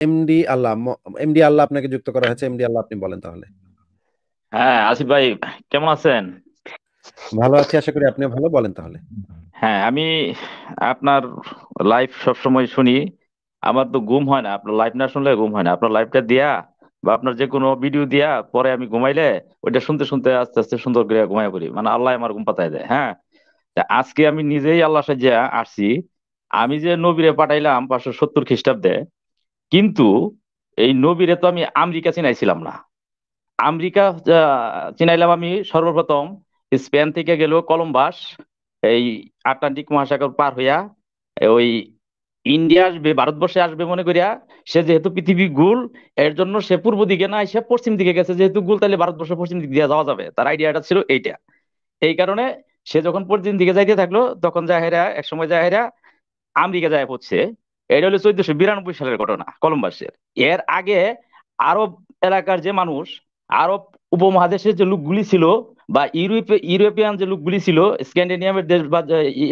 MD আল্লাহ, MD আল্লাহ আপনাকে যুক্ত করা হয়েছে। এমডি আল্লাহ, আপনি বলেন তাহলে। হ্যাঁ, আসিফ ভাই, কেমন আছেন? ভালো আছি, আশা করি আপনিও ভালো। বলেন তাহলে। হ্যাঁ, আমি আপনার লাইভ সবসময় শুনি। আমার তো ঘুম হয় না, আপনার লাইভ না শুনলে ঘুম হয় না। আপনার লাইভটা দিয়া বা আপনার যে কোনো ভিডিও দিয়া পরে আমি ঘুমাইলে ওইটা শুনতে শুনতে আস্তে আস্তে সুন্দর করে ঘুমাই পড়ি, মানে আল্লাহ আমার ঘুম পাতায় দেয়। হ্যাঁ, তা আজকে আমি নিজেই আল্লাহ সাজিয়া আসছি। আমি যে নবীরে পাঠাইলাম 570 খ্রিস্টাব্দে, কিন্তু এই নবীরে তো আমি আমেরিকা চিনাইছিলাম না। আমেরিকা চিনাইলাম আমি সর্বপ্রথম স্পেন থেকে গেল কলম্বাস, এই আটলান্টিক মহাসাগর পার হইয়া ওই ইন্ডিয়া আসবে, ভারতবর্ষে আসবে মনে করিয়া। সে যেহেতু পৃথিবী গোল, এর জন্য সে পূর্ব দিকে না, সে পশ্চিম দিকে গেছে। যেহেতু গোল, তাহলে ভারতবর্ষ পশ্চিম দিক দিয়ে যাওয়া যাবে, তার আইডিয়াটা ছিল এইটা। এই কারণে সে যখন পশ্চিম দিকে যাইতে থাকলো, তখন জাহেরা এক সময় জাহেরা আমেরিকা যায় পড়ছে। এটা হলো 1492 সালের ঘটনা, কলম্বাসের। এর আগে আরব এলাকার যে মানুষ, আরব উপমহাদেশের যে লোকগুলি ছিল, বা ইউরোপিয়ান যে লোকগুলি ছিল, স্ক্যান্ডিনেভিয়ার দেশ বা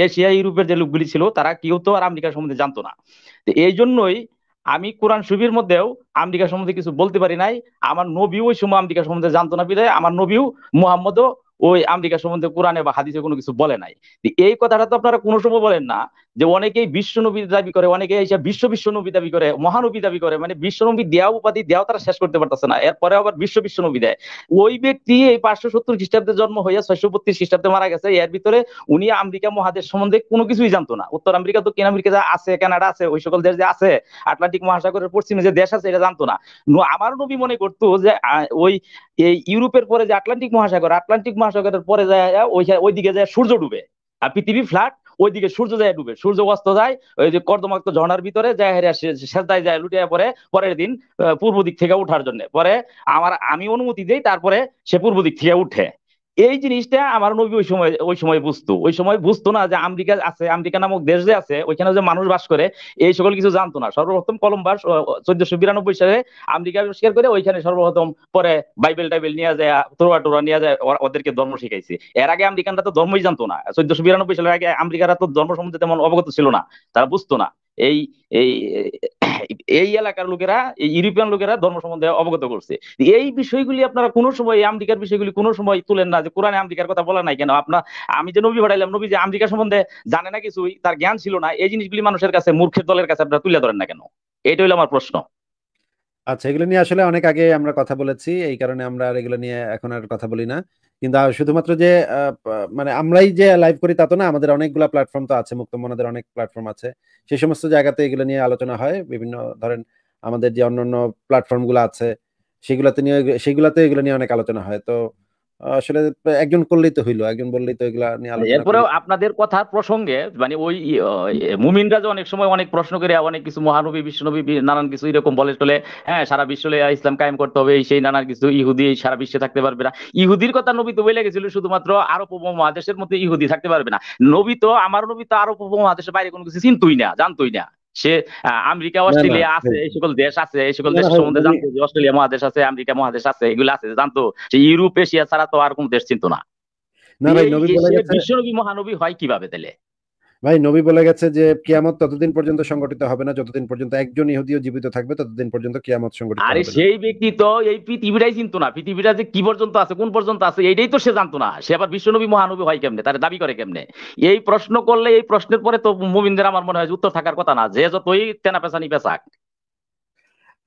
এশিয়া ইউরোপের যে লোকগুলি ছিল, তারা কেউ তো আর আমেরিকা সম্বন্ধে জানতো না। তো এই জন্যই আমি কোরআন শরীফের মধ্যেও আমেরিকা সম্বন্ধে কিছু বলতে পারি নাই। আমার নবীও ওই সময় আমেরিকা সম্বন্ধে জানতো না, বিধায় আমার নবীও মুহাম্মদও ওই আমেরিকা সম্বন্ধে কোরআনে বা হাদিসে কোনো কিছু বলে নাই। তো এই কথাটা তো আপনারা কোনো সময় বলেন না, যে অনেকেই বিশ্ব নবী দাবি করে, অনেকে এসে বিশ্ব বিশ্ব নবী দাবি করে, মহানবী দাবি করে, মানে বিশ্ব নবী দেওয়া উপাধি দেওয়া তারা শেষ করতে পারতেছে না, এরপরে আবার বিশ্ব বিশ্ব নবী দেয়। ওই ব্যক্তি এই 570 খ্রিস্টাব্দে জন্ম হইয়া 632 খ্রিস্টাব্দে মারা গেছে। এর ভিতরে উনি আমেরিকা মহাদেশ সম্বন্ধে কোনো কিছুই জানতো না। উত্তর আমেরিকা, দক্ষিণ আমেরিকা যা আছে, কানাডা আছে, ওই সকল দেশ যে আছে, আটলান্টিক মহাসাগরের পশ্চিমে যে দেশ আছে, এটা জানতো না। আমার নবী মনে করতো যে ওই এই ইউরোপের পরে যে আটলান্টিক মহাসাগর, আটলান্টিক মহাসাগরের পরে যায় ওই দিকে যায় সূর্য ডুবে, আর পৃথিবী ফ্ল্যাট। ওইদিকে সূর্য যায় ডুবে, সূর্য অস্ত যায় ওই যে কর্দমাক্ত ঝর্ণার ভিতরে যায়, হেরে সেজদায় যায়, লুটিয়ে পরে পরের দিন পূর্ব দিক থেকে উঠার জন্য। পরে আমি অনুমতি দেই, তারপরে সে পূর্ব দিক থেকে উঠে। এই জিনিসটা আমার নবী ওই সময় বুঝতো। ওই সময় বুঝতো না যে আমেরিকা আছে, আমেরিকা নামক দেশ যে আছে, ওইখানে যে মানুষ বাস করে, এই সকল কিছু জানতো না। সর্বপ্রথম কলম্বাস 1492 সালে আমেরিকা আবিষ্কার করে, ওইখানে সর্বপ্রথম পরে বাইবেল টাইবেল নিয়ে যায়, তোরা টোরা নিয়ে যায়, ওদেরকে ধর্ম শিখাইছে। এর আগে আমেরিকানরা তো ধর্মই জানতো না। 1492 সালের আগে আমেরিকারা তো ধর্ম সম্বন্ধে তেমন অবগত ছিল না, তারা বুঝতো না। এই এই এই এলাকার লোকেরা, এই ইউরোপিয়ান লোকেরা ধর্ম সম্বন্ধে অবগত করছে। এই বিষয়গুলি আপনারা কোনো সময়, এই আমেরিকার বিষয়গুলি কোনো সময় তুলেন না, যে কোরআনে আমেরিকার কথা বলা নাই কেন? আপনার আমি যে নবী পাঠাইলাম, নবী যে আমেরিকা সম্বন্ধে জানে না কিছুই, তার জ্ঞান ছিল না, এই জিনিসগুলি মানুষের কাছে, মূর্খের দলের কাছে আপনারা তুলে ধরেন না কেন? এইটা হলো আমার প্রশ্ন। আচ্ছা, এগুলো নিয়ে আসলে অনেক আগে আমরা কথা বলেছি, এই কারণে আমরা আর এগুলো নিয়ে এখন আর কথা বলি না। কিন্তু শুধুমাত্র যে মানে আমরাই যে লাইভ করি তা তো না, আমাদের অনেকগুলা প্ল্যাটফর্ম তো আছে, মুক্ত মনাদের অনেক প্ল্যাটফর্ম আছে। সেই সমস্ত জায়গাতে এগুলো নিয়ে আলোচনা হয়। বিভিন্ন ধরেন আমাদের যে অন্যান্য প্ল্যাটফর্ম গুলো আছে, সেগুলাতে এগুলো নিয়ে অনেক আলোচনা হয়। তো আসলে একজন করলেই তো হইলো, একজন বললেই তো এগুলা নিয়ে আলোচনা করি। এরপরেও আপনাদের কথার প্রসঙ্গে, মানে ওই মুমিনরা যে অনেক সময় অনেক প্রশ্ন করে, অনেক কিছু মহানবী বিশ্বনবী নানান কিছু এরকম বলে টলে, হ্যাঁ সারা বিশ্বে ইসলাম কায়েম করতে হবে, সেই নানান কিছু, ইহুদি সারা বিশ্বে থাকতে পারবে না। ইহুদির কথা নবী তো বলে গেছিল, শুধুমাত্র আরব উপমহাদেশের মধ্যে ইহুদি থাকতে পারবে না। আমার নবী তো আরব উপমহাদেশের বাইরে কোনো কিছু চিনতই না, জানতোই না। সে আমেরিকা, না না অস্ট্রেলিয়া আছে, ভাই, এই সকল দেশ আছে, এই সকল না না দেশের ভাই, সম্বন্ধে নবী, জানতো, যে অস্ট্রেলিয়া মহাদেশ আছে, আমেরিকা মহাদেশ আছে, এগুলো আছে জানতো। সে ইউরোপ এশিয়া ছাড়া তো আর কোন দেশ চিনতো না। না ভাই, এই নবী বলে সে গেছে। বিশ্বনবী মহানবী হয় কিভাবে তাহলে? ভাই, নবী বলে গেছে যে কিয়ামত ততদিন পর্যন্ত সংগঠিত হবে না যতদিন পর্যন্ত একজন ইহুদিও জীবিত থাকবে, ততদিন পর্যন্ত কিয়ামত সংগঠিত আরে হবে না। সেই ব্যক্তি তো এই পৃথিবীটাই চিনতো না, পৃথিবীটা যে কি পর্যন্ত আছে, কোন পর্যন্ত আছে, এইটাই তো সে জানতো না। সে আবার বিশ্বনবী মহানবী হয় কেমনে, তার দাবি করে কেমনে? এই প্রশ্ন করলে, এই প্রশ্নের পরে তো মুমিনদের আমার মনে হয় যে উত্তর থাকার কথা না, যে যতই তেনা পেছানি পেছাক।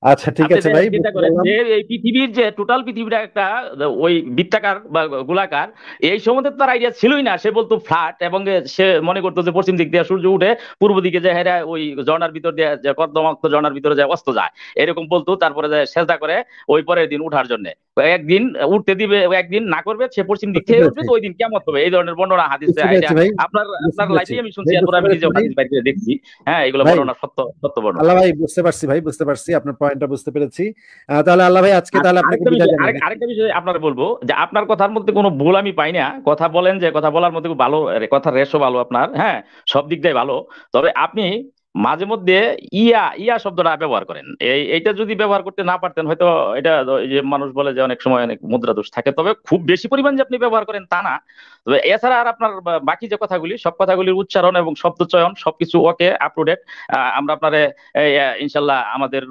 আচ্ছা, ঠিক আপনি আছে ভাই, চিন্তা বুঝতে করেন পারলাম। যে এই পৃথিবীর যে টোটাল পৃথিবীটা একটা ওই বৃত্তাকার বা গোলাকার, এই সম্বন্ধে তার আইডিয়া ছিলই না। সে বলতো ফ্ল্যাট, এবং সে মনে করতো যে পশ্চিম দিক দিয়ে সূর্য উঠে, পূর্ব দিকে যে হেরা ওই ঝর্ণার ভিতর দিয়ে, যে কর্দমাক্ত ঝর্ণার ভিতরে যায় অস্ত যায়, এরকম বলতো। তারপরে যায় সেজদা করে ওই পরের দিন উঠার জন্য। একদিন উঠতে দিবে, একদিন না করবে, সে পশ্চিম দিক বুঝতে থেকে উঠবে, পেরেছি, তো ওই দিন কেমন হবে, এই ধরনের বর্ণনা হাদিসে বুঝতে আইডিয়া পেরেছি ভাই, আপনার বুঝতে আপনার পেরেছি লাইফেই আমি শুনছি। ভাই, এরপর বুঝতে আমি পেরেছি নিজেও ভাই। হাদিস বাইর করে দেখছি। হ্যাঁ, এগুলো ভাই, বর্ণনা সত্য, সত্য বর্ণনা। আল্লাহ ভাই, বুঝতে পারছি ভাই, বুঝতে পারছি আপনার পয়েন্টটা, বুঝতে পেরেছি। তাহলে আল্লাহ ভাই, আজকে আর তাহলে আপনাকে আরেকটা বিদায় বিষয়, জানাই নাকি? আরেকটা বিষয় আপনারা বলবো, যে আপনার কথার মধ্যে কোনো ভুল আমি পাই না। কথা বলেন, যে কথা বলার মধ্যে খুব ভালো, কথার রেশও ভালো আপনার, হ্যাঁ, সব দিক দিয়ে ভালো। তবে আপনি মাঝে মধ্যে ইয়া ইয়া শব্দটা ব্যবহার করেন। এইটা যদি ব্যবহার করতে না পারতেন হয়তো এটা, এই যে মানুষ বলে যে অনেক সময় অনেক মুদ্রা দোষ থাকে, তবে খুব বেশি পরিমাণ যে আপনি ব্যবহার করেন তা না। তবে এছাড়া আর আপনার বাকি যে কথাগুলি, সব কথাগুলির উচ্চারণ এবং শব্দ চয়ন সবকিছু ওকে, আপ টু ডেট। আমরা আপনারে ইনশাল্লাহ আমাদের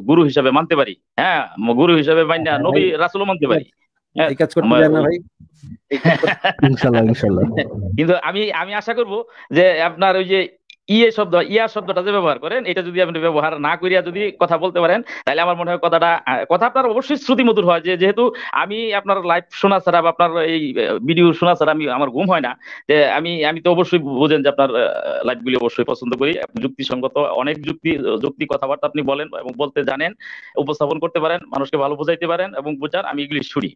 গুরু হিসাবে মানতে পারি। হ্যাঁ, গুরু হিসাবে মাইনা হ্যাঁ ভাই, নবী রাসূলও মানতে পারি। হ্যাঁ, এই কাজ করতে দেন না ভাই, এই কাজ করতে ইনশাল্লাহ ইনশাল্লাহ। কিন্তু আমি আমি আশা করব যে আপনার ওই যে ইয়া শব্দটা যে ব্যবহার করেন, এটা যদি আপনি ব্যবহার না করিয়া যদি কথা বলতে পারেন, তাহলে আমার মনে হয় কথাটা কথা আপনার অবশ্যই শ্রুতি মধুর হয়। যে যেহেতু আমি আপনার লাইভ শোনা ছাড়া বা আপনার এই ভিডিও শোনা ছাড়া আমার ঘুম হয় না, যে আমি আমি তো অবশ্যই বোঝেন যে আপনার লাইভ গুলি অবশ্যই পছন্দ করি। আপনি যুক্তিসঙ্গত অনেক যুক্তি কথাবার্তা আপনি বলেন এবং বলতে জানেন, উপস্থাপন করতে পারেন, মানুষকে ভালো বোঝাইতে পারেন এবং বোঝান। আমি এগুলি শুনি।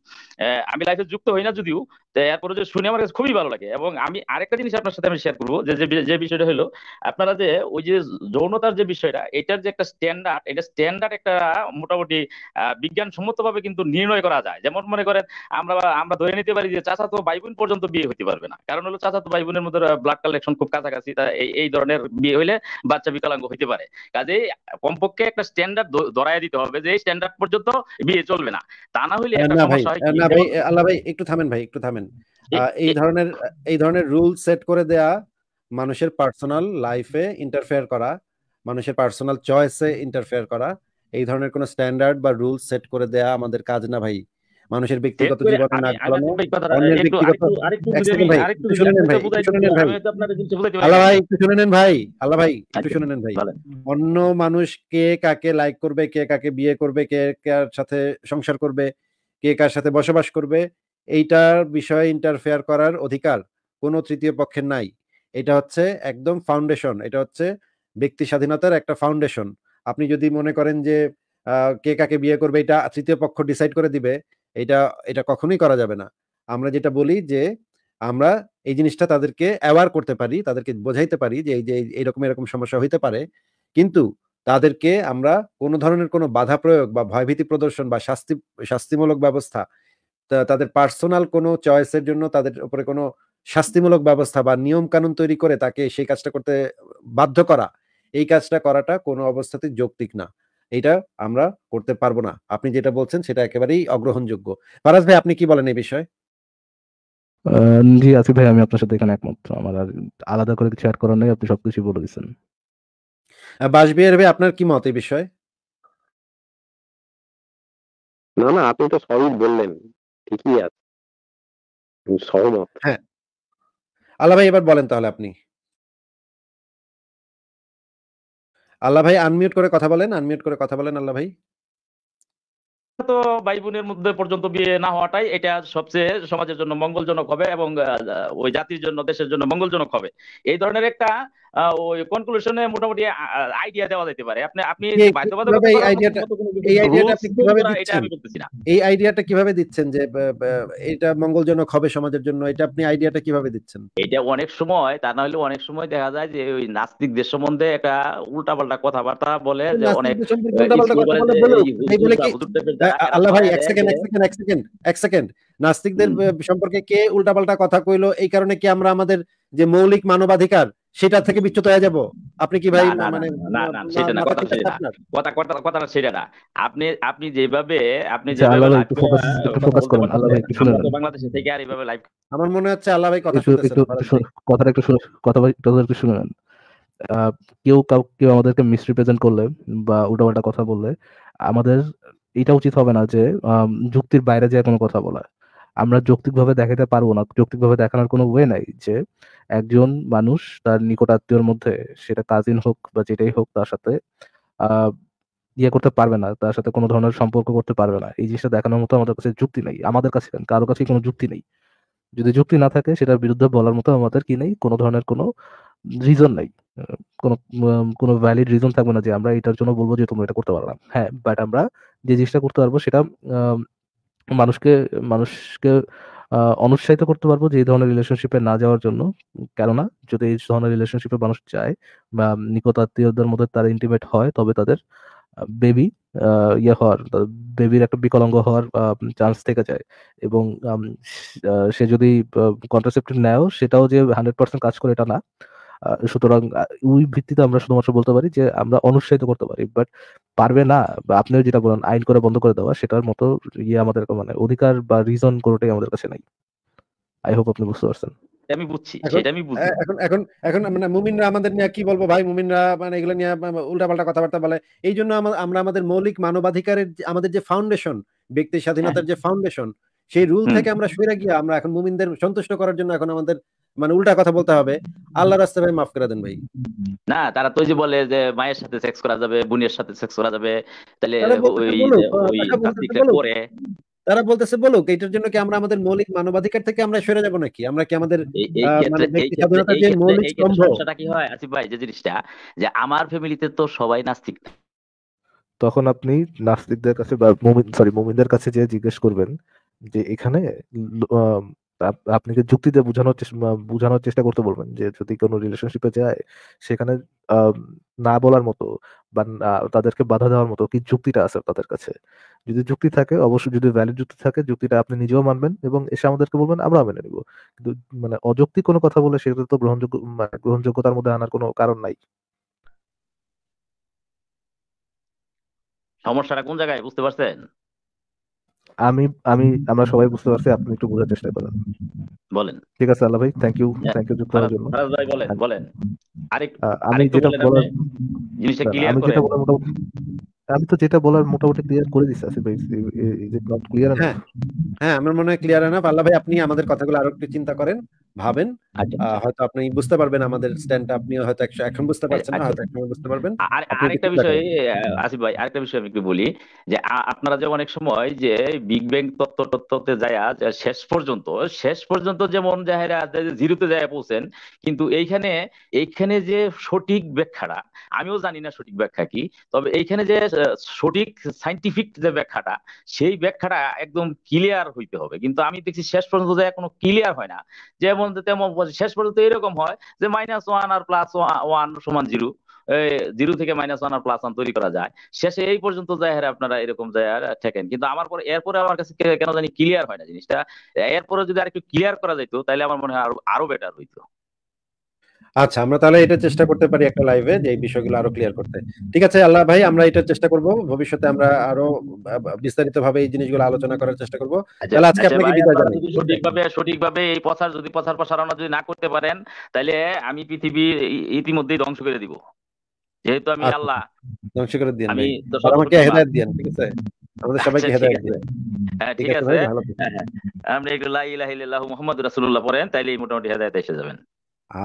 আমি লাইফে যুক্ত হই না যদিও, তো এরপরে যে শুনে আমার কাছে খুবই ভালো লাগে। এবং আমি আরেকটা জিনিস আপনার সাথে আমি শেয়ার করবো, যে যে যে বিষয়টা হলো, আপনারা যে ওই যে যৌনতার যে বিষয়টা, এটার যে একটা স্ট্যান্ডার্ড, এটা স্ট্যান্ডার্ড একটা মোটামুটি বিজ্ঞানসম্মত ভাবে কিন্তু নির্ণয় করা যায়। যেমন মনে করেন আমরা আমরা ধরে নিতে পারি যে চাচাতো ভাই বোন পর্যন্ত বিয়ে হতে পারবে না, কারণ হলো চাচাতো ভাই বোনের মধ্যে ব্লাড কালেকশন খুব কাছাকাছি। তা এই ধরনের বিয়ে হইলে বাচ্চা বিকলাঙ্গ হইতে পারে। কাজেই কমপক্ষে একটা স্ট্যান্ডার্ড ধরায় দিতে হবে, যে এই স্ট্যান্ডার্ড পর্যন্ত বিয়ে চলবে না। তা না হইলে একটা না ভাই, সমস্যা হয় কি, না ভাই, যেমন আল্লাহ ভাই একটু থামেন ভাই, একটু থামেন। এ- এই এ- ধরনের এই ধরনের রুল সেট করে দেয়া, মানুষের পার্সোনাল লাইফে ইন্টারফেয়ার করা, মানুষের পার্সোনাল চয়েসে ইন্টারফেয়ার করা, এই ধরনের কোনো স্ট্যান্ডার্ড বা রুল সেট করে দেয়া আমাদের কাজ না ভাই। মানুষের সেট ব্যক্তিগত করে জীবনে আমি নাক আমি গলানো, আসলে এই কথাটা অন্যের একটু ব্যক্তিগত। আরেকটু আরেকটু এক যদি আমি সেকেন্ড ভাই, আরেকটু একটু যদি শুনে নেন আপনাকে ভাই, একটু বুঝাই শুনে দিতে, নেন ভাই, আমি হয়তো আপনার জিনিসটা বুঝাইতে পারি আল্লাহ নাই। ভাই একটু শুনে নেন ভাই, আল্লাহ ভাই একটু আচ্ছা, শুনে নেন ভাই। বলেন। অন্য মানুষ কে কাকে লাইক করবে, কে কাকে বিয়ে করবে, কে কার সাথে সংসার করবে, কে কার সাথে বসবাস করবে, এইটার বিষয়ে ইন্টারফেয়ার করার অধিকার কোনো তৃতীয় পক্ষের নাই। এটা হচ্ছে একদম ফাউন্ডেশন, এটা হচ্ছে ব্যক্তি স্বাধীনতার একটা ফাউন্ডেশন। আপনি যদি মনে করেন যে কে কাকে বিয়ে করবে এটা তৃতীয় পক্ষ ডিসাইড করে দিবে, এটা এটা কখনোই করা যাবে না। আমরা যেটা বলি যে আমরা এই জিনিসটা তাদেরকে অ্যাওয়ার করতে পারি, তাদেরকে বোঝাইতে পারি যে এই যে এইরকম এরকম সমস্যা হইতে পারে, কিন্তু তাদেরকে আমরা কোনো ধরনের কোনো বাধা প্রয়োগ বা ভয়ভীতি প্রদর্শন বা শাস্তিমূলক ব্যবস্থা, তাদের পার্সোনাল কোনো চয়েসের জন্য তাদের উপরে কোনো শাস্তিমূলক ব্যবস্থা বা নিয়ম কানুন তৈরি করে তাকে সেই কাজটা করতে বাধ্য করা, এই কাজটা করাটা কোনো অবস্থাতেই যৌক্তিক না। এটা আমরা করতে পারবো না। আপনি যেটা বলছেন সেটা একেবারেই অগ্রহণযোগ্য। ফারাজ ভাই আপনি কি বলেন এই বিষয়ে? জি আছি ভাই, আমি আপনার সাথে এখানে একমত। আমার আর আলাদা করে কিছু অ্যাড করার নেই, আপনি সবকিছু বলে দিচ্ছেন। বাসবিহার ভাই আপনার কি মত এই বিষয়ে? না না, আপনি তো সবই বললেন, ঠিকই আছে, আমি সহমত। হ্যাঁ, আল্লাহ ভাই এবার বলেন তাহলে আপনি। আল্লাহ ভাই আনমিউট করে কথা বলেন, আনমিউট করে কথা বলেন আল্লাহ ভাই। তো ভাই বোনের মধ্যে পর্যন্ত বিয়ে না হওয়াটাই এটা সবচেয়ে সমাজের জন্য মঙ্গলজনক হবে এবং ওই জাতির জন্য, দেশের জন্য মঙ্গলজনক হবে। এই ধরনের একটা ওই কনক্লুশনে মোটামুটি আইডিয়া দেওয়া যেতে পারে। আপনি আপনি যে বাধ্যবাধকতা এই করার আইডিয়াটা মতো কোনো এই আইডিয়াটা রুলস আপনি ইমপোজ কিভাবে করা, এটা দিচ্ছেন? আমি করতেছি না। এই আইডিয়াটা কিভাবে দিচ্ছেন যে এটা মঙ্গলজনক হবে সমাজের জন্য, এটা আপনি আইডিয়াটা কিভাবে দিচ্ছেন? এটা অনেক সময়, তা না হলে অনেক সময় দেখা যায় যে ওই নাস্তিকদের সম্বন্ধে একটা উল্টাপাল্টা কথাবার্তা বলে, যে অনেক নাস্তিকদের সম্পর্কে উল্টাপাল্টা স্কুল কথা বলে কলেজে বলুক, এই এই বলে কি হুজুর টাইপের যারা, এরা আল্লাহ ভাই ধরায় এক দেয় সেকেন্ড যে এক সেকেন্ড এক সেকেন্ড এক সেকেন্ড, নাস্তিকদের সম্পর্কে কে উল্টাপাল্টা কথা কইলো এই কারণে কি আমরা আমাদের যে মৌলিক মানবাধিকার সেটা থেকে বিচ্যুত হয়ে যাব? আপনি কি ভাই না না না মানে না না, সেটা না, মাথা কথাটা ঠিক সেটা আছে না, আপনার? কথাটা সেটা না। আপনি আপনি যেভাবে আচ্ছা আল্লাহ ভাই লাইভ একটু করে একটু কথা ফোকাস বলতে করেন, আল্লাহ পারতেছেন, ভাই একটু শুনে আমরা তো নেন। বাংলাদেশে থেকে আর এইভাবে লাইভ। আমার মনে হচ্ছে আল্লাহ ভাই কথা একটু শুনতেছে একটু না, ফারাজ ভাই। কথাটা একটু শুনে নেন। কেউ আমাদেরকে মিসরিপ্রেজেন্ট করলে বা উল্টাপাল্টা কথা বললে, আমাদের এটা উচিত হবে না যে যুক্তির বাইরে যায় কোনো কথা বলা। আমরা যৌক্তিকভাবে দেখাতে পারবো না, যৌক্তিকভাবে দেখানোর কোনো ওয়ে নাই যে একজন মানুষ তার নিকট আত্মীয়র মধ্যে, সেটা কাজিন হোক বা যেটাই হোক, তার সাথে আহ ইয়ে করতে পারবে না, তার সাথে কোনো ধরনের সম্পর্ক করতে পারবে না। এই জিনিসটা দেখানোর মতো আমাদের কাছে যুক্তি নেই, আমাদের কাছে কেন, কারো কাছে কোনো যুক্তি নেই। যদি যুক্তি না থাকে, সেটার বিরুদ্ধে বলার মতো আমাদের কি নেই, কোনো ধরনের কোনো রিজন নাই। আহ, কোনো কোনো ভ্যালিড রিজন থাকবে না যে আমরা এটার জন্য বলবো যে তোমরা এটা করতে পারলাম। হ্যাঁ, বাট আমরা যে জিনিসটা করতে পারবো সেটা আহ, মানুষকে মানুষকে অনুৎসাহিত করতে পারবো যে এই ধরনের রিলেশনশিপে না যাওয়ার জন্য। কেননা যদি এই ধরনের রিলেশনশিপে মানুষ যায় বা নিকট আত্মীয়দের মধ্যে তারা ইন্টিমেট হয়, তবে তাদের বেবি ইয়ে হওয়ার, বেবির একটা বিকলাঙ্গ হওয়ার চান্স থেকে যায়। এবং সে যদি কন্ট্রাসেপটিভ নেয়ও, সেটাও যে 100% কাজ করে এটা না। সুতরাং ওই ভিত্তিতে আমরা শুধুমাত্র বলতে পারি যে আমরা অনুৎসাহিত করতে পারি, বাট পারবে না, বা আপনিও যেটা বলেন আইন করে বন্ধ করে দেওয়া, সেটার মতো আমাদের মানে অধিকার বা রিজন কোনোটাই আমাদের কাছে নাই। আই হোপ আপনি বুঝতে পারছেন। আমি বুঝছি, এখন সেটা আমি বুঝি। এখন এখন এখন মানে মুমিনরা আমাদের নিয়ে কি বলবো ভাই, মুমিনরা মানে এগুলো নিয়ে উল্টাপাল্টা কথাবার্তা বলে। এই জন্য আমরা আমাদের মৌলিক মানবাধিকারের আমাদের যে ফাউন্ডেশন, ব্যক্তি স্বাধীনতার যে ফাউন্ডেশন, সেই রুল থেকে আমরা সরে গিয়ে আমরা এখন মুমিনদের সন্তুষ্ট করার জন্য এখন আমাদের মানে উল্টা কথা বলতে হবে। আল্লাহ রাস্তায় ভাই মাফ করে দেন ভাই। না, তারা তো ওই যে বলে যে মায়ের সাথে সেক্স করা যাবে, বোনের সাথে সেক্স করা যাবে, তাহলে তারা বলতেছে ওই বলুক, ওই তারা বলতেছে নাস্তিকরা বলুক, করে। তারা বলতেছে বলুক। এইটার জন্য কি আমরা আমাদের মৌলিক মানবাধিকার থেকে আমরা সরে যাব নাকি? আমরা কি আমাদের এই মানে ক্ষেত্রে এই ব্যক্তি ক্ষেত্রে স্বাধীনতার এই যে ক্ষেত্রে মৌলিক এই ক্ষেত্রে স্তম্ভ। সমস্যাটা কি হয় আসিফ ভাই, যে জিনিসটা যে আমার ফ্যামিলিতে তো সবাই নাস্তিক না। তখন আপনি নাস্তিকদের কাছে বা মুমিনদের কাছে যে জিজ্ঞেস করবেন যে এখানে আপনি কি যুক্তিতে বোঝানোর চেষ্টা করতে বলবেন যে যদি কোনো রিলেশনশিপে যায় সেখানে আম, না বলার মতো বা তাদেরকে বাধা দেওয়ার মতো কি যুক্তিটা আছে তাদের কাছে। যদি যুক্তি থাকে, অবশ্যই যদি ভ্যালিড যুক্তি থাকে, যুক্তিটা আপনি নিজেও মানবেন এবং এসে আমাদেরকে বলবেন, আমরাও মেনে নিব। কিন্তু মানে অযৌক্তিক কোনো কথা বলে সেটা তো গ্রহণযোগ্যতার মধ্যে আনার কোনো কারণ নাই। সমস্যাটা কোন জায়গায় বুঝতে পারছেন? আমি আমি আমরা সবাই বুঝতে পারছি, আপনি একটু বোঝার চেষ্টা করেন। বলেন। ঠিক আছে আল্লাহ ভাই, থ্যাংক ইউ যুক্ত হওয়ার জন্য। ফারাজ ভাই বলেন, আর, বলেন। আরেক আমি আরেকটু যেটা বলেন, আপনি বলার জিনিসটা না, ক্লিয়ার আমি যেটা করেন। বলার মোটামুটি আমি তো যেটা বলার মোটামুটি ক্লিয়ার করে দিচ্ছি আসিফ ভাই। Is it not clear enough? হ্যাঁ, হ্যাঁ, আমার মনে হয় ক্লিয়ার এনাফ। আল্লাহ ভাই, আপনি আমাদের কথাগুলো আরো একটু চিন্তা করেন, ভাবেন। আচ্ছা, হয়তো আপনি বুঝতে পারবেন আমাদের স্ট্যান্ডটা। আপনিও হয়তো এখন বুঝতে পারছেন না, আচ্ছা। হয়তো একসময় বুঝতে পারবেন। আর আপনি একটু আরেকটা চিন্তা বিষয়, করেন। আসিফ ভাই, আরেকটা বিষয় আমি একটু বলি যে আপনারা যে অনেক সময় যে বিগ ব্যাং তত্ত্বতে যায় শেষ পর্যন্ত যেমন যাহেরা জিরোতে যায় পৌঁছেন, কিন্তু এইখানে যে সঠিক ব্যাখ্যাটা, আমিও জানি না সঠিক ব্যাখ্যা কি, তবে এইখানে যে সঠিক সাইন্টিফিক যে ব্যাখ্যাটা, সেই ব্যাখ্যাটা একদম ক্লিয়ার হইতে হবে। কিন্তু আমি দেখছি শেষ পর্যন্ত যায় কোনো ক্লিয়ার হয় না। যেমন তেমন শেষ পর্যন্ত এরকম হয় যে -1 আর +1 সমান 0, জিরো থেকে -1 আর +1 তৈরি করা যায়। শেষে এই পর্যন্ত যায় হেরে আপনারা এরকম যায় আর ঠেকেন। কিন্তু এরপরে আমার কাছে কেন জানি ক্লিয়ার হয় না জিনিসটা। এরপরে যদি আরেকটু ক্লিয়ার করা যেত তাহলে আমার মনে হয় আরো বেটার হইতো। আচ্ছা, আমরা তাহলে এটা চেষ্টা করতে পারি একটা লাইভে যে এই বিষয়গুলো আরো ক্লিয়ার করতে। ঠিক আছে আল্লাহ ভাই, আমরা এটা চেষ্টা করব। ভবিষ্যতে আমরা আরো বিস্তারিত ভাবে এই জিনিসগুলো আলোচনা করার চেষ্টা করব। আচ্ছা, তাহলে আজকে আচ্ছা আপনাকে ভাই, বিদায় আপনারা জানাই। যদি সঠিকভাবে এই প্রচার প্রসারণা যদি না করতে পারেন, তাহলে আমি পৃথিবী ইতিমধ্যেই ধ্বংস করে দিব। যেহেতু আমি আচ্ছা, আল্লাহ, ধ্বংস করে দিয়েন আমি ভাই। তো আর আমাকে সর্বশক্তিমান। হেদায়েত দিয়েন, ঠিক আছে? আমাদের আচ্ছা, সবাইকে ঠিক হেদায়েত আছে। দিয়েন। হ্যাঁ, ঠিক ঠিক আছে আছে। ভাই, ভালো থাকবেন। হ্যাঁ, হ্যাঁ। আপনি একটু লা ইলাহা ইল্লাল্লাহু মুহাম্মাদুর রাসূলুল্লাহ পড়েন, তাইলেই মোটামুটি হেদায়েত এসে যাবেন।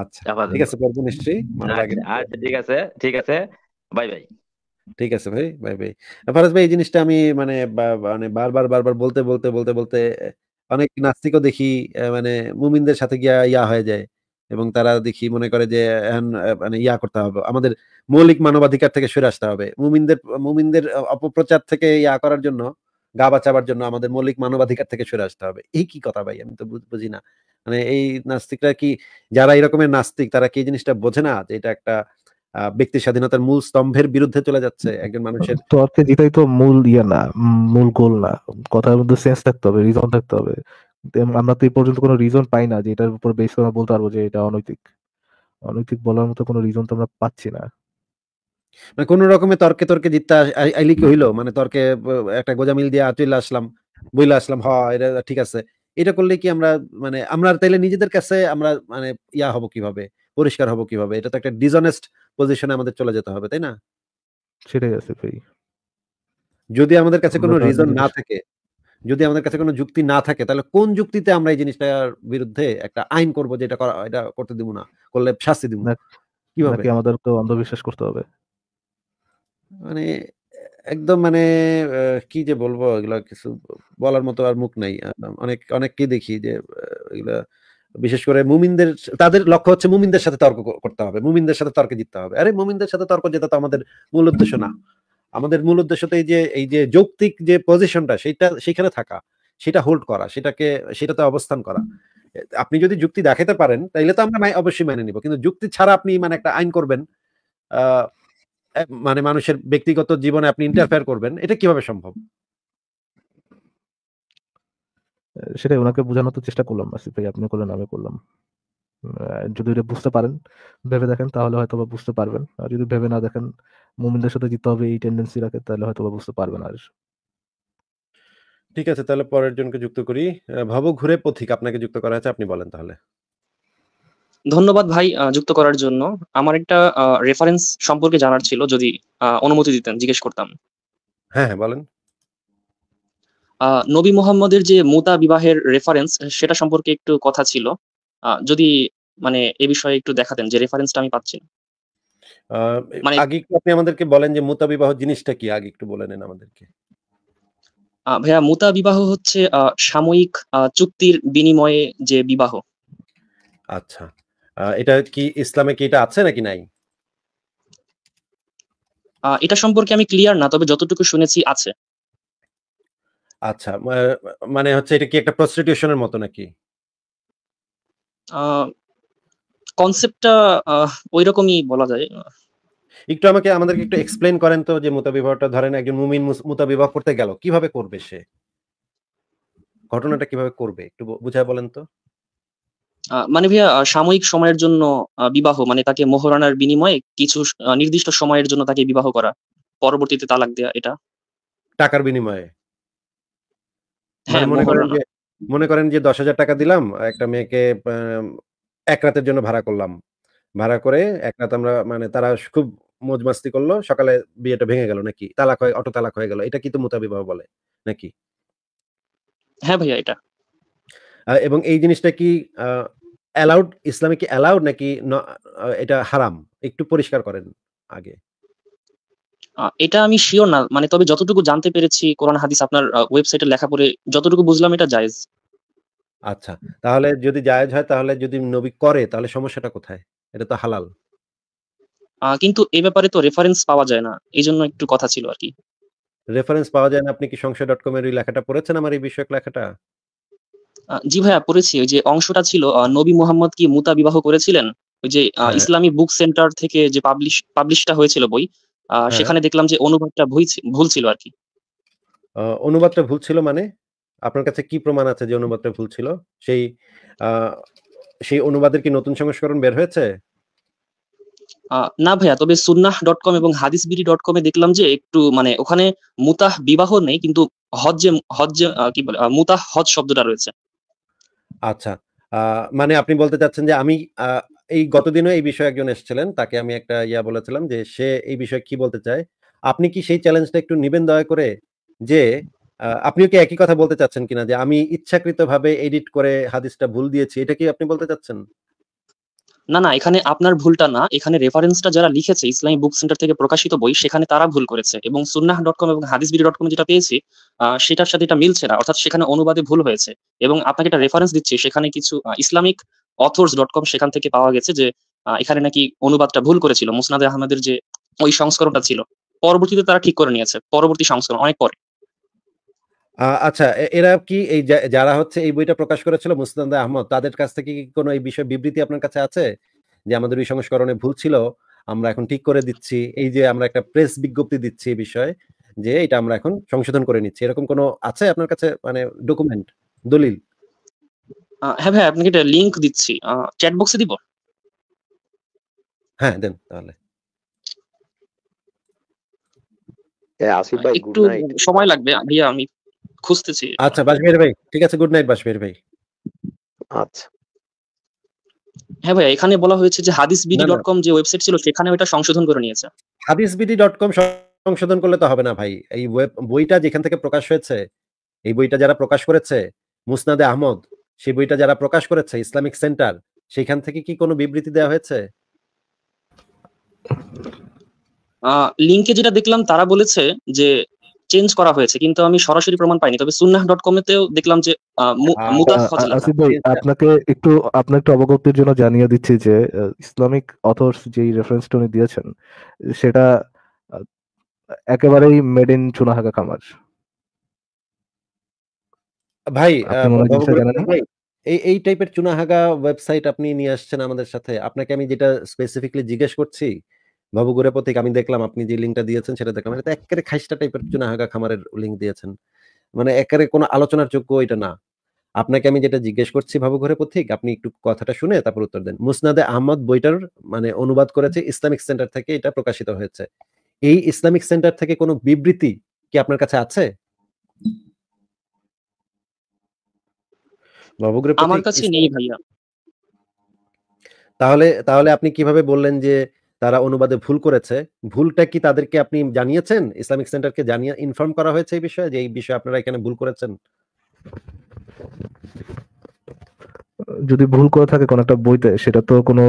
আচ্ছা, ঠিক আপাতত। আছে, পড়বো নিশ্চয়ই। ভালো লাগে। আচ্ছা, আচ্ছা, ঠিক আছে, ঠিক আছে। Bye bye. ঠিক আছে ভাই, বাই বাই। ফারাজ ভাই, এই জিনিসটা আমি মানে মানে বারবার বলতে অনেক নাস্তিকও দেখি মানে মুমিনদের সাথে গিয়া ইয়া হয়ে যায়, এবং তারা দেখি মনে করে যে এখন মানে ইয়া করতে হবে, আমাদের মৌলিক মানবাধিকার থেকে সরে আসতে হবে। মুমিনদের অপপ্রচার থেকে ইয়া করার জন্য, গা বাঁচাবার জন্য আমাদের মৌলিক মানবাধিকার থেকে সরে আসতে হবে। এই কি কথা ভাই? আমি তো বুঝি না। মানে এই নাস্তিকরা কি, যারা এরকমের নাস্তিক, তারা কি এই জিনিসটা বোঝে না যে এটা একটা ব্যক্তি স্বাধীনতার মূল স্তম্ভের বিরুদ্ধে চলে যাচ্ছে একজন মানুষের? তর্কে জিতাই তো মূল না, মূল গোল না। কথার মধ্যে সেন্স থাকতে হবে, রিজন থাকতে হবে। আমরা তো এই পর্যন্ত কোনো রিজন পাই না যে এটার উপর বেস করে বলতে পারবো যে এটা অনৈতিক। অনৈতিক বলার মতো কোনো রিজন তো আমরা পাচ্ছি না। মানে কোন রকমে তর্কে তর্কে জিততে আইলি কি হইলো? মানে তর্কে একটা গোঁজামিল দিয়ে চলে আসলাম, বইলা আসলাম, এটা ঠিক আছে। এটা করলে কি আমরা মানে আমরা তাইলে নিজেদের কাছে আমরা মানে ইয়া হব কিভাবে? পরিষ্কার হব কিভাবে? এটা তো একটা ডিসঅনেস্ট পজিশনে আমাদের চলে যেতে হবে, তাই না? সেটাই আছে ভাই। যদি আমাদের কাছে আমরা কোনো তো আর রিজন না নিজেদের থাকে, যদি আমাদের কাছে কোনো যুক্তি না থাকে, তাহলে কোন যুক্তিতে আমরা এই জিনিসটার বিরুদ্ধে একটা আইন করব যে এটা করতে দিব না, করলে শাস্তি দিব? না, কিভাবে? নাকি আমাদেরকে অন্ধবিশ্বাস করতে হবে? মানে একদম মানে কি যে বলবো, এগুলা কিছু বলার মতো আর মুখ নাই। অনেককে দেখি যে এগুলা বিশেষ করে মুমিনদের, তাদের লক্ষ্য হচ্ছে মুমিনদের সাথে তর্ক করতে হবে, মুমিনদের সাথে তর্কে জিততে হবে। আরে মুমিনদের সাথে তর্ক জেতা তো আমাদের মূল উদ্দেশ্য না। আমাদের মূল উদ্দেশ্য তো এই যে যৌক্তিক যে পজিশনটা, সেখানে থাকা, সেটা হোল্ড করা, সেটাতে অবস্থান করা। আপনি যদি যুক্তি দেখাতে পারেন তাইলে তো আমরা অবশ্যই মেনে নিব। কিন্তু যুক্তি ছাড়া আপনি মানে একটা আইন করবেন, আহ মানে মানুষের ব্যক্তিগত জীবনে আপনি ইন্টারফেয়ার করবেন, এটা কিভাবে সম্ভব? সেটাই ওনাকে বোঝানোর তো চেষ্টা করলাম আসিফ ভাই, আপনি করলেন, আমি করলাম। যদি এটা বুঝতে পারেন, ভেবে দেখেন, তাহলে হয়তো বা বুঝতে পারবেন। আর যদি ভেবে না দেখেন, মুমিনদের সাথে জিততে হবে এই টেন্ডেন্সি রাখে, তাহলে হয়তো বা বুঝতে পারবেন। আর ঠিক আছে, তাহলে পরের জনকে যুক্ত করি। ভব ঘুরে পথিক, আপনাকে যুক্ত করা হয়েছে, আপনি বলেন তাহলে। ধন্যবাদ ভাই যুক্ত করার জন্য। আমার একটা রেফারেন্স সম্পর্কে জানার ছিল, যদি অনুমতি দিতেন জিজ্ঞেস করতাম। হ্যাঁ হ্যাঁ, বলেন। নবী মুহাম্মদের যে মুতা বিবাহের রেফারেন্স, সেটা সম্পর্কে একটু কথা ছিল। যদি মানে এ বিষয়ে একটু দেখাতেন, যে রেফারেন্সটা আমি পাচ্ছি না। মানে আগে একটু আপনি আমাদেরকে বলেন যে মুতা বিবাহ জিনিসটা কি, আগে একটু বলে নেন আমাদেরকে। ভাইয়া, মুতা বিবাহ হচ্ছে সাময়িক চুক্তির বিনিময়ে যে বিবাহ। আচ্ছা, এটা কি ইসলামে কি এটা আছে নাকি নাই? এটা সম্পর্কে আমি ক্লিয়ার না, তবে যতটুকু শুনেছি আছে। আচ্ছা, মানে হচ্ছে এটা কি একটা প্রস্টিটিউশনের মতো নাকি? কনসেপ্টটা ওই রকমই বলা যায়। একটু আমাদেরকে একটু এক্সপ্লেন করেন তো, যে মুতা বিবাহটা ধরেন একজন মুমিন মুতা বিবাহ করতে গেল, কিভাবে করবে সে, ঘটনাটা কিভাবে করবে, একটু বুঝায় বলেন তো। মানে ভাইয়া, সাময়িক সময়ের জন্য বিবাহ, মানে তাকে মোহরানার বিনিময়ে কিছু নির্দিষ্ট সময়ের জন্য তাকে বিবাহ করা, পরবর্তীতে তালাক দেয়া, এটা। টাকার বিনিময়ে? হ্যাঁ, মানে মোহরানা। মনে করেন যে 10,000 টাকা দিলাম একটা মেয়েকে, এক রাতের জন্য ভাড়া করলাম। ভাড়া করে এক রাত আমরা, মানে তারা খুব মৌজ মাস্তি করলো, সকালে বিয়েটা ভেঙে গেল নাকি, তালাক হয়ে, অটো তালাক হয়ে গেল, এটা কি তো মুতা বিবাহ বলে নাকি? হ্যাঁ ভাইয়া, এটা। এবং এই জিনিসটা কি অ্যালাউড, ইসলামে কি অ্যালাউড নাকি এটা হারাম? একটু পরিষ্কার করেন আগে। এটা আমি শিওর না, মানে তবে যতটুকু জানতে পেরেছি কোরআন হাদিস আপনার ওয়েবসাইটে লেখা পড়ে যতটুকু বুঝলাম, এটা জায়েজ। আচ্ছা, তাহলে যদি জায়েজ হয়, তাহলে যদি নবী করে তাহলে সমস্যাটা কোথায়? এটা তো হালাল। কিন্তু এ ব্যাপারে তো রেফারেন্স পাওয়া যায় না, এই জন্য একটু কথা ছিল আর কি। রেফারেন্স পাওয়া যায় না? আপনি কি সংশয়.com এর ওই লেখাটা পড়েছেন, আমার এই বিষয়ক লেখাটা? জি ভাইয়া, পড়েছি। ওই যে অংশটা ছিল, নবী মুহাম্মদ কি মুতা বিবাহ করেছিলেন, ওই যে হ্যাঁ, ইসলামী বুক সেন্টার থেকে যে পাবলিশটা হয়েছিল বই, হ্যাঁ। সেখানে দেখলাম যে অনুবাদটা ভুল ছিল আর কি। অনুবাদটা ভুল ছিল মানে? আপনার কাছে কি প্রমাণ আছে যে অনুবাদটা ভুল ছিল? সেই আ সেই অনুবাদের কি নতুন সংস্করণ বের হয়েছে? না ভাইয়া, তবে sunnah.com এবং hadithbidi.com এ দেখলাম যে একটু মানে ওখানে মুতাহ বিবাহ নেই, কিন্তু হজ্জে হজ্জে কি বলে, মুতাহ হজ শব্দটা রয়েছে। আচ্ছা। আ মানে আপনি বলতে চাচ্ছেন যে আমি আ এই গতদিনও এই বিষয়ে একজন এসেছিলেন। তাকে আমি একটা বলেছিলাম যে সে এই বিষয়ে কি বলতে চায়। আপনি কি সেই চ্যালেঞ্জটা একটু নিবেন দয়া করে? যে আপনিও কি একই কথা বলতে চাচ্ছেন কিনা, যে আমি ইচ্ছাকৃতভাবে এডিট করে হাদিসটা ভুল দিয়েছি, এটা কি আপনি বলতে চাচ্ছেন? না না, এখানে আপনার ভুলটা না, এখানে রেফারেন্সটা যারা লিখেছে ইসলামী বুক সেন্টার থেকে প্রকাশিত বই, সেখানে তারা ভুল করেছে, এবং sunnah.com এবং hadithbidi.com যেটা পেয়েছি সেটার সাথে এটা মিলছে না, অর্থাৎ সেখানে অনুবাদে ভুল হয়েছে। এবং আপনাকে একটা রেফারেন্স দিচ্ছি, সেখানে কিছু ইসলামিক authors.com সেখান থেকে পাওয়া গেছে যে এখানে নাকি অনুবাদটা ভুল করেছিল, মুসনাদে আহমদের যে ওই সংস্করণটা ছিল, পরবর্তীতে তারা ঠিক করে নিয়েছে, পরবর্তী সংস্করণ অনেক পরে। আচ্ছা, এরা কি এই যারা হচ্ছে এই বইটা প্রকাশ করেছিল মুসনাদে আহমদ, তাদের কাছ থেকে কি কোনো এই বিষয়ে বিবৃতি আপনার কাছে আছে? যে আমাদের ওই সংস্করণে ভুল ছিল, আমরা এখন ঠিক করে দিচ্ছি। এই যে আমরা একটা প্রেস বিজ্ঞপ্তি দিচ্ছি এই বিষয়ে, যে এটা আমরা এখন সংশোধন করে নিচ্ছি। এরকম কোনো আছে আপনার কাছে, মানে ডকুমেন্ট, দলিল? হ্যাঁ ভাই, আপনাকে একটা লিংক দিচ্ছি, চ্যাট বক্সে দিব। হ্যাঁ, দেন তাহলে। আসিফ ভাই, গুড একটু নাইট। সময় লাগবে ভাইয়া, আমি খুঁজতেছি। আচ্ছা, বাসবির ভাই, ঠিক আছে, গুড নাইট বাসবির ভাই। আচ্ছা, হ্যাঁ ভাইয়া, এখানে বলা হয়েছে যে না, না, hadithbidi.com যে ওয়েবসাইট ছিল সেখানে ওটা সংশোধন করে নিয়েছে। hadithbidi.com সংশোধন করলে তো হবে না ভাই। এই বইটা যেখান থেকে প্রকাশ হয়েছে, এই বইটা যারা প্রকাশ করেছে, মুসনাদে আহমদ, সেই বইটা যারা প্রকাশ করেছে ইসলামিক সেন্টার, সেখান থেকে কি কোনো বিবৃতি দেওয়া হয়েছে? লিংকে যেটা দেখলাম তারা বলেছে যে চেঞ্জ করা হয়েছে, কিন্তু আমি সরাসরি প্রমাণ পাইনি। তবে sunnah.com এতেও দেখলাম যে মুতাহ হজ লেখা। আসিফ ভাই, আপনাকে একটু অবগতির জন্য জানিয়ে দিচ্ছি যে ইসলামিক অথর্স যেই রেফারেন্সটা উনি দিয়েছেন, সেটা আহ, একেবারেই মেড ইন চুনাহাগা খামার। ভাই, আপনি মনে হয় জিনিসটা জানেন না? ভাই, এই টাইপের চুনাহাগা ওয়েবসাইট আপনি নিয়ে আসছেন আমাদের সাথে। আপনাকে আমি যেটা স্পেসিফিকলি জিজ্ঞেস করছি, বাবু গুরে প্রতীক, আমি দেখলাম আপনি যে লিঙ্কটা দিয়েছেন সেটা দেখলাম, এটা একেবারে খাইস্টা টাইপের চুনাহাগা খামারের লিঙ্ক দিয়েছেন। মানে একেবারে কোনো আলোচনার যোগ্য এটা না। আপনাকে আমি যেটা জিজ্ঞেস করছি ভাবুঘরে পথিক, আপনি একটু কথাটা শুনে তারপর উত্তর দেন। মুসনাদে আহমদ বইটার মানে অনুবাদ করেছে ইসলামিক সেন্টার থেকে, এটা প্রকাশিত হয়েছে। এই ইসলামিক সেন্টার থেকে কোনো বিবৃতি কি আপনার কাছে আছে? ভাবুঘরে আমার পথিক কাছে নেই ভাইয়া। তাহলে আপনি কিভাবে বললেন যে তারা অনুবাদে ভুল করেছে? ভুলটা কি তাদেরকে আপনি জানিয়েছেন? ইসলামিক সেন্টারকে জানিয়ে ইনফর্ম করা হয়েছে এই বিষয়ে যে এই বিষয়ে আপনারা এখানে ভুল করেছেন? যদি ভুল করে থাকে কোনো একটা বইতে, সেটা তো কোনো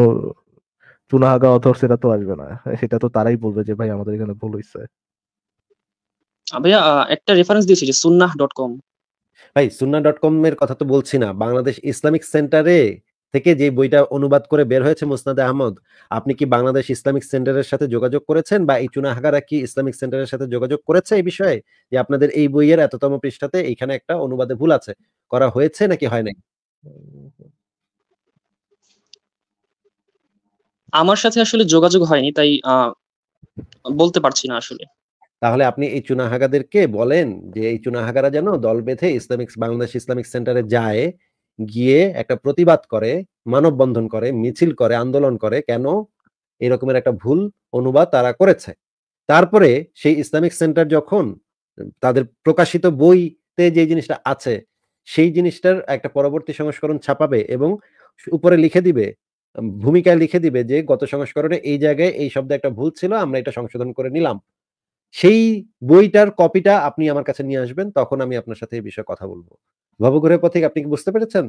চুনাহাগা অথর সেটা তো আসবে না, সেটা তো তারাই বলবে যে ভাই আমাদের এখানে ভুল হয়েছে। ভাইয়া একটা রেফারেন্স দিয়েছি যে sunnah.com। ভাই sunnah.com এর কথা তো বলছি না। বাংলাদেশ ইসলামিক সেন্টারে থেকে যে বইটা অনুবাদ করে বের হয়েছে মুসনাদে আহমদ, আপনি কি বাংলাদেশ ইসলামিক সেন্টারের সাথে যোগাযোগ করেছেন বা এই চুনাহাগারা কি ইসলামিক সেন্টারের সাথে যোগাযোগ করেছে এই বিষয়ে? যে আপনাদের এই বইয়ের এততম পৃষ্ঠাতে এইখানে একটা অনুবাদে ভুল আছে। করা হয়েছে নাকি হয় নাই? আমার সাথে আসলে যোগাযোগ হয়নি, তাই বলতে পারছি না আসলে। তাহলে আপনি এই চুনাহাগাদেরকে বলেন যে এই চুনাহাগারা যেন দল বেঁধে বাংলাদেশ ইসলামিক সেন্টারে যায়, গিয়ে একটা প্রতিবাদ করে, মানববন্ধন করে, মিছিল করে, আন্দোলন করে কেন এরকমের একটা ভুল অনুবাদ তারা করেছে। তারপরে সেই ইসলামিক সেন্টার যখন তাদের প্রকাশিত বইতে যে জিনিসটা আছে সেই জিনিসটার একটা পরবর্তী সংস্করণ ছাপাবে এবং উপরে লিখে দিবে, ভূমিকায় লিখে দিবে যে গত সংস্করণে এই জায়গায় এই শব্দে একটা ভুল ছিল, আমরা এটা সংশোধন করে নিলাম। সেই বইটার কপিটা আপনি আমার কাছে নিয়ে আসবেন, তখন আমি আপনার সাথে এই বিষয়ে কথা বলব। ভবঘুরের পথিক, আপনি কি বুঝতে পেরেছেন?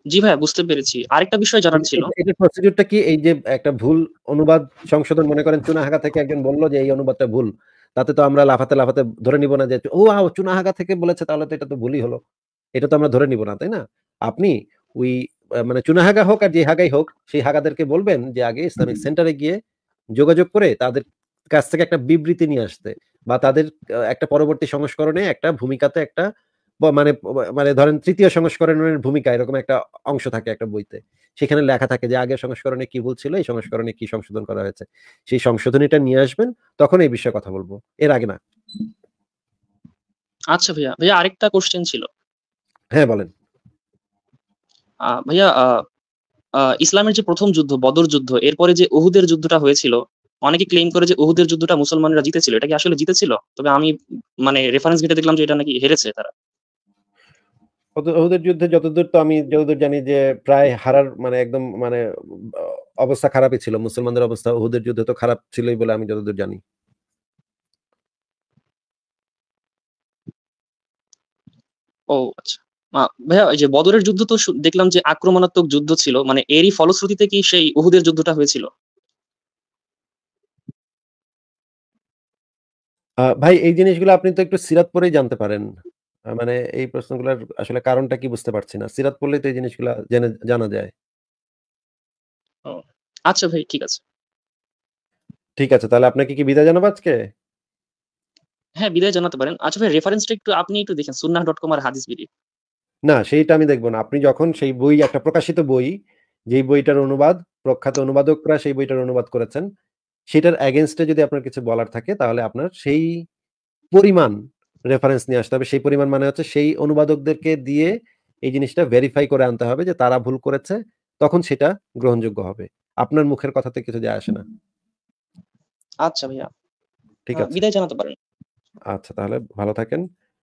জি ভাইয়া, বুঝতে পেরেছি। আরেকটা বিষয় জানার ছিল। এটার প্রসিডিউরটা কি? এই যে একটা ভুল অনুবাদ সংশোধন, মনে করেন চুনাহাগা থেকে একজন বলল যে এই অনুবাদটা ভুল। তাতে তো আমরা লাফাতে ধরে নিব না যে ও চুনাহাগা থেকে বলেছে তাহলে তো এটা তো ভুলই হলো। এটা তো আমরা ধরে নিব না, তাই না? আপনি ওই মানে চুনাহাগা হোক আর যে হাগাই হোক, সেই হাগাদেরকে বলবেন যে আগে ইসলামিক সেন্টারে গিয়ে যোগাযোগ করে তাদের কাছ থেকে একটা বিবৃতি নিয়ে আসতে, বা তাদের একটা পরবর্তী সংস্করণে একটা ভূমিকাতে একটা মানে মানে ধরেন ৩য় সংস্করণের ভূমিকা এরকম একটা অংশ থাকে একটা বইতে। সেখানে লেখা থাকে যে আগের সংস্করণে কি ভুল ছিল, এই সংস্করণে কি সংশোধন করা হয়েছে। সেই সংশোধনীটা নিয়ে আসবেন, তখন এই বিষয়ে কথা বলব। এর আগে না। আচ্ছা ভাইয়া। ভাইয়া আরেকটা কোশ্চেন ছিল। হ্যাঁ, বলেন। ভাইয়া ইসলামের যে প্রথম যুদ্ধ বদর যুদ্ধ, এরপরে যে উহুদের যুদ্ধটা হয়েছিল, অনেকে ক্লেম করে যে উহুদের যুদ্ধটা মুসলমানরা জিতেছিল। এটা কি আসলে জিতেছিল? তবে আমি মানে রেফারেন্স ঘেটে দেখলাম যে এটা নাকি হেরেছে তারা। ওদের যুদ্ধে যতদূর জানি যে প্রায় হারার মানে একদম মানে অবস্থা খারাপই ছিল। মুসলমানদের অবস্থা উহুদের যুদ্ধে তো খারাপ ছিলই বলে আমি যতদূর জানি। ও আচ্ছা। ভাইয়া এই যে বদরের যুদ্ধ তো দেখলাম যে আক্রমণাত্মক যুদ্ধ ছিল, মানে এরই ফলশ্রুতিতে কি সেই উহুদের যুদ্ধটা হয়েছিল? ভাই এই জিনিসগুলো আপনি তো একটু সিরাত পড়েই জানতে পারেন। মানে এই প্রশ্নগুলোর আসলে কারণটা কি বুঝতে পারছি না। সিরাত পড়লেই তো এই জিনিসগুলা জানা যায়। ও আচ্ছা ভাই, ঠিক আছে। ঠিক আছে, তাহলে আপনাকে কি বিদায় জানাবো আজকে? হ্যাঁ, বিদায় জানাতে পারেন। আচ্ছা ভাই, রেফারেন্সটা আপনি একটু দেখেন sunnah.com আর হাদিস বিডি। না, সেইটা আমি দেখব না। আপনি যখন সেই বই, একটা প্রকাশিত বই, যেই বইটার অনুবাদ প্রখ্যাত অনুবাদকরা সেই বইটার অনুবাদ করেছেন, সেটার এগেইনস্ট এ যদি আপনার কিছু বলার থাকে তাহলে আপনার সেই পরিমাণ রেফারেন্স নিয়ে আসতে হবে। সেই পরিমাণ মানে হচ্ছে সেই অনুবাদকদেরকে দিয়ে এই জিনিসটা ভেরিফাই করে আনতে হবে যে তারা ভুল করেছে, তখন সেটা গ্রহণযোগ্য হবে। আপনার মুখের কথাতে কিছু যায় আসে না। আচ্ছা ভাইয়া, ঠিক আছে। বিদায় জানাতে পারেন। আচ্ছা, তাহলে ভালো থাকেন।